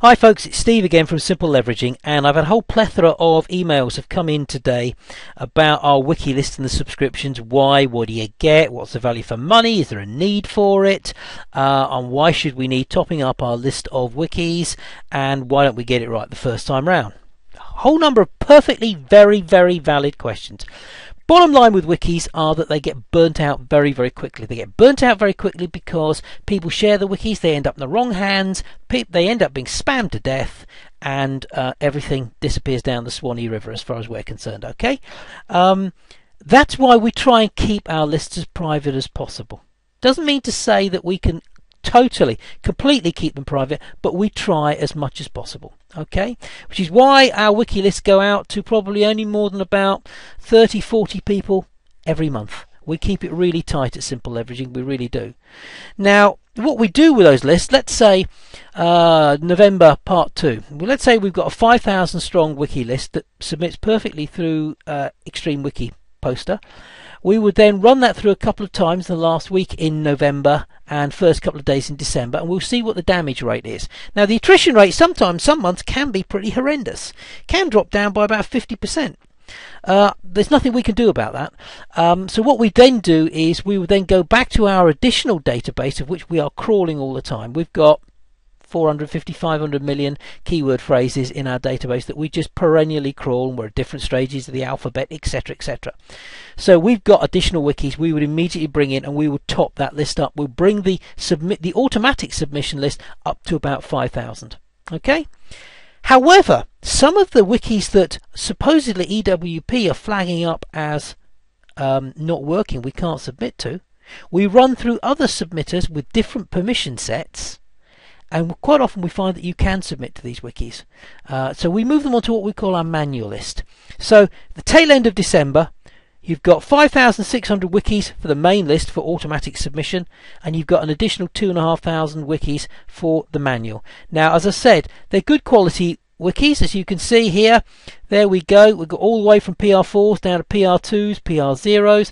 Hi folks, it's Steve again from Simple Leveraging, and I've had a whole plethora of emails have come in today about our wiki list and the subscriptions. Why? What do you get? What's the value for money? Is there a need for it? And why should we need topping up our list of wikis? And why don't we get it right the first time round? A whole number of perfectly very valid questions. Bottom line with wikis are that they get burnt out very quickly. They get burnt out very quickly because people share the wikis, they end up in the wrong hands, they end up being spammed to death, and everything disappears down the Swanee River as far as we're concerned, okay? That's why we try and keep our lists as private as possible. Doesn't mean to say that we can completely keep them private, but we try as much as possible, okay? Which is why our wiki lists go out to probably only more than about 30-40 people every month. We keep it really tight at Simple Leveraging, we really do. Now, what we do with those lists, let's say November part 2. Well, let's say we've got a 5,000 strong wiki list that submits perfectly through Extreme Wiki Poster. We would then run that through a couple of times in the last week in November and first couple of days in December, and we'll see what the damage rate is. Now, the attrition rate sometimes, some months, can be pretty horrendous. Can drop down by about 50%. There's nothing we can do about that. So what we then do is we will then go back to our additional database, of which we are crawling all the time. We've got 450, 500 million keyword phrases in our database that we just perennially crawl, and we're at different stages of the alphabet, etc, etc. So we've got additional wikis we would immediately bring in, and we would top that list up. We'll bring the automatic submission list up to about 5,000. Okay. However, some of the wikis that supposedly EWP are flagging up as not working, we can't submit to, we run through other submitters with different permission sets. And quite often we find that you can submit to these wikis. So we move them onto what we call our manual list. So the tail end of December, you've got 5,600 wikis for the main list for automatic submission, and you've got an additional 2,500 wikis for the manual. Now, as I said, they're good quality wikis, as you can see here. There we go. We've got all the way from PR4s down to PR2s, PR0s.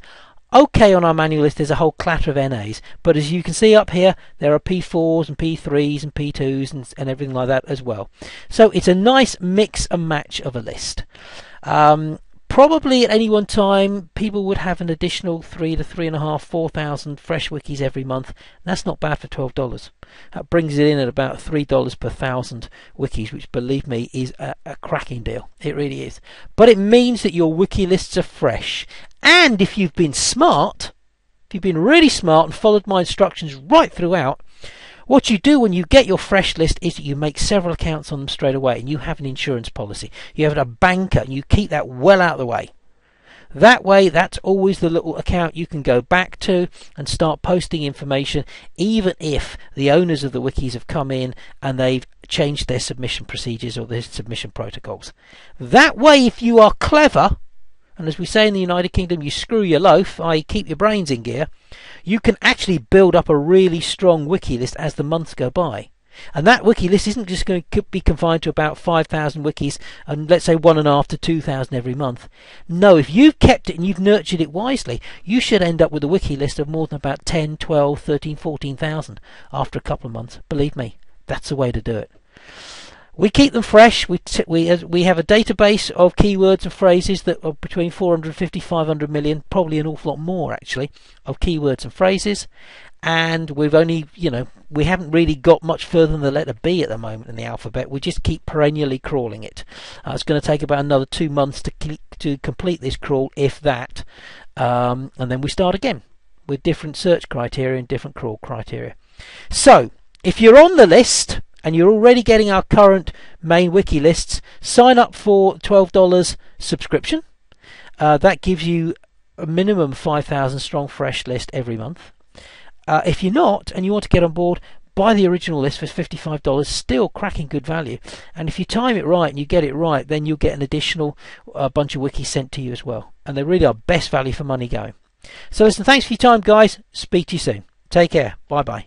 Okay, on our manual list there's a whole clatter of NAs, but as you can see up here, there are P4s and P3s and P2s and everything like that as well. So it's a nice mix and match of a list. Probably at any one time people would have an additional 3 to 3,500, 4,000 fresh wikis every month. That's not bad for $12. That brings it in at about $3 per 1,000 wikis, which, believe me, is a cracking deal. It really is. But it means that your wiki lists are fresh. And if you've been smart, if you've been really smart and followed my instructions right throughout, what you do when you get your fresh list is that you make several accounts on them straight away, and you have an insurance policy. You have a banker, and you keep that well out of the way. That way, that's always the little account you can go back to and start posting information, even if the owners of the wikis have come in and they've changed their submission procedures or their submission protocols. That way, if you are clever, and as we say in the United Kingdom, you screw your loaf, i.e. keep your brains in gear, you can actually build up a really strong wiki list as the months go by. And that wiki list isn't just going to be confined to about 5,000 wikis and let's say 1,500 to 2,000 every month. No, if you've kept it and you've nurtured it wisely, you should end up with a wiki list of more than about 10, 12, 13, 14,000 after a couple of months. Believe me, that's the way to do it. We keep them fresh. We have a database of keywords and phrases that are between 450, 500 million, probably an awful lot more actually, of keywords and phrases. And we've only, we haven't really got much further than the letter B at the moment in the alphabet. We just keep perennially crawling it. It's going to take about another 2 months to complete this crawl, if that. And then we start again with different search criteria and different crawl criteria. So, if you're on the list and you're already getting our current main wiki lists, sign up for $12 subscription. That gives you a minimum 5,000 strong fresh list every month. If you're not and you want to get on board, buy the original list for $55, still cracking good value. And if you time it right and you get it right, then you'll get an additional bunch of wikis sent to you as well. And they really are best value for money going. So listen, thanks for your time, guys. Speak to you soon. Take care. Bye bye.